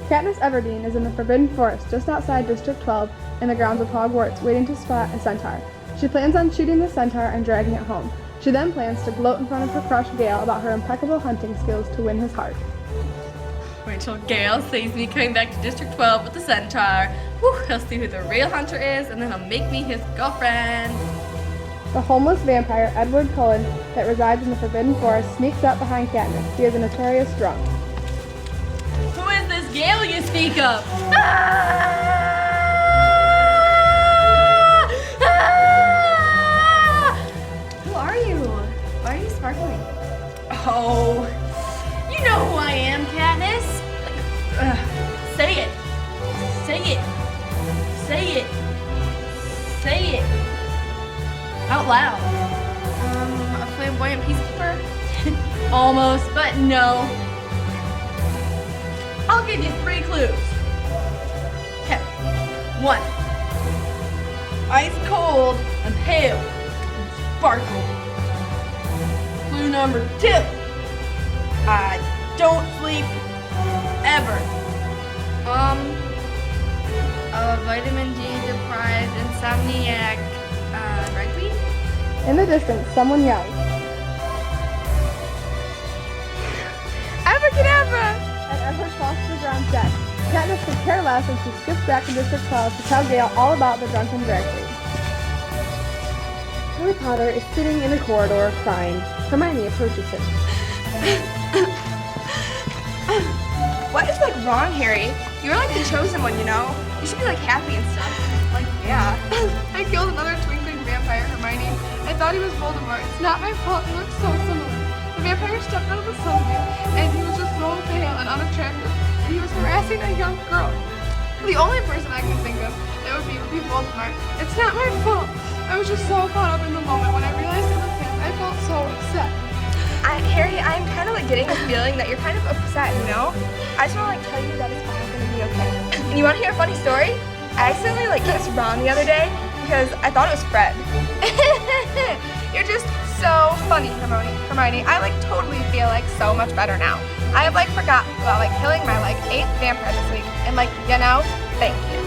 Katniss Everdeen is in the Forbidden Forest just outside District 12 in the grounds of Hogwarts, waiting to spot a centaur. She plans on shooting the centaur and dragging it home. She then plans to gloat in front of her crush Gale about her impeccable hunting skills to win his heart. Wait till Gale sees me coming back to District 12 with the centaur. Whew, he'll see who the real hunter is, and then he'll make me his girlfriend. The homeless vampire, Edward Cullen, that resides in the Forbidden Forest, sneaks up behind Katniss. He is a notorious drunk. Who is this Gale you speak of? Who are you? Why are you sparkling? Oh, you know who I am, Katniss. Say it. Say it. Say it. Say it. Out loud. A flamboyant peacekeeper? Almost, but no. I'll give you 3 clues. Okay. 1. Ice cold and pale and sparkle. Clue number 2. I don't sleep ever. A vitamin D deprived insomniac, rugby? In the distance, someone yells, "Abracadabra!" And Edward falls to the ground dead. Katniss could care less, and she skips back to District 12 to tell Gale all about the drunken drag queen. Harry Potter is sitting in a corridor crying. Hermione approaches him. What is wrong, Harry? You're the chosen one, you know? You should be happy and stuff. Yeah. I killed another twinkling vampire, Hermione. I thought he was Voldemort. It's not my fault. He looks so similar. The vampire stepped out of the sunbeam, and he was just so pale and unattractive, and he was harassing a young girl. The only person I can think of that would be Voldemort. It's not my fault. I was just so caught up in the moment when I realized it was him. I felt so upset. Harry, I'm kind of getting the feeling that you're kind of upset, you know? I just want to tell you that it's all going to be okay. And you want to hear a funny story? I accidentally kissed Ron the other day because I thought it was Fred. You're just so funny, Hermione. I totally feel so much better now. I have forgotten about killing my 8th vampire this week, and thank you.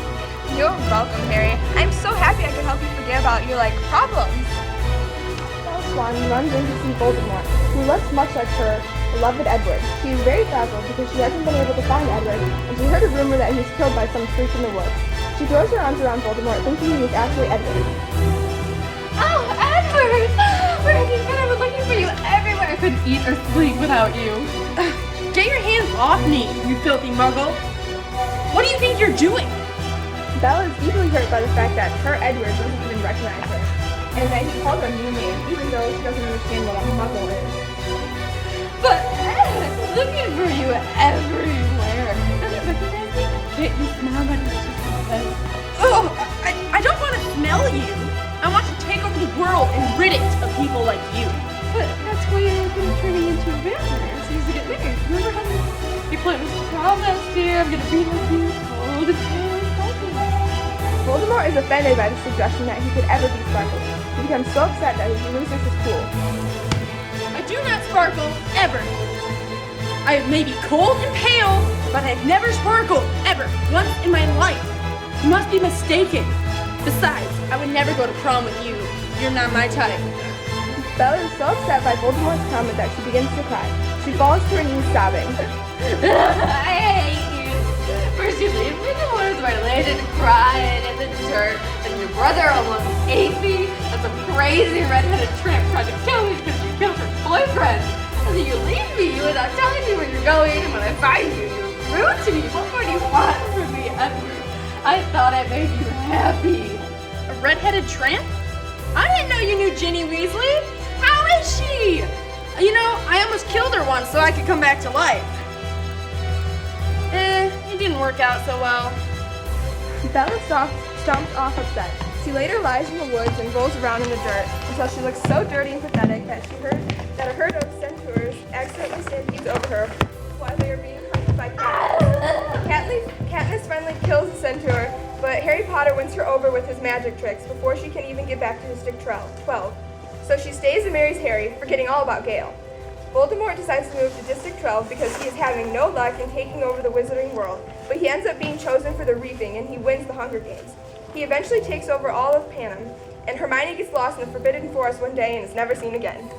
You're welcome, Harry. I'm so happy I can help you forget about your problems. Swan runs in to see Voldemort, who looks much like her beloved Edward. She is very frazzled because she hasn't been able to find Edward, and she heard a rumor that he was killed by some freak in the woods. She throws her arms around Voldemort, thinking he is actually Edward. Oh, Edward! Where have you been? I've been looking for you everywhere. I couldn't eat or sleep without you. Get your hands off me, you filthy muggle. What do you think you're doing? Bella is deeply hurt by the fact that her Edward doesn't even recognize her, and that he called her a new name, even though she doesn't understand what a muggle is. But Ed's looking for you everywhere. Does he recognize me? Can't you smell my delicious? Oh, I don't want to smell you. I want to take over the world and rid it of people like you. But that's why you're going to turn me into a vampire so you can get married. Remember how you played this promise, dear? I'm going to be with you all the time. Voldemort is offended by the suggestion that he could ever be Sparkle. He becomes so upset that he loses his cool. I do not sparkle, ever. I may be cold and pale, but I've never sparkled, ever, once in my life. You must be mistaken. Besides, I would never go to prom with you. You're not my type. Bella is so upset by Voldemort's comment that she begins to cry. She falls to her knees sobbing. I hate you. First you leave me in the woods where I laid and cried in the dirt, and your brother almost ate me, and some crazy redheaded tramp tried to kill me because you killed her boyfriend. And then you leave me without telling me where you're going, and when I find you, you're rude to me. What more do you want from me, Edward? I thought I made you happy. A redheaded tramp? I didn't know you knew Ginny Weasley. How is she? You know, I almost killed her once so I could come back to life. It didn't work out so well. Bella stomps off upset. She later lies in the woods and rolls around in the dirt until she looks so dirty and pathetic that a herd of centaurs accidentally stampedes over her while they are being hunted by Katniss. Katniss finally kills the centaur, but Harry Potter wins her over with his magic tricks before she can even get back to District 12. So she stays and marries Harry, forgetting all about Gale. Voldemort decides to move to District 12 because he is having no luck in taking over the wizarding world, but he ends up being chosen for the Reaping and he wins the Hunger Games. He eventually takes over all of Panem, and Hermione gets lost in the Forbidden Forest one day and is never seen again.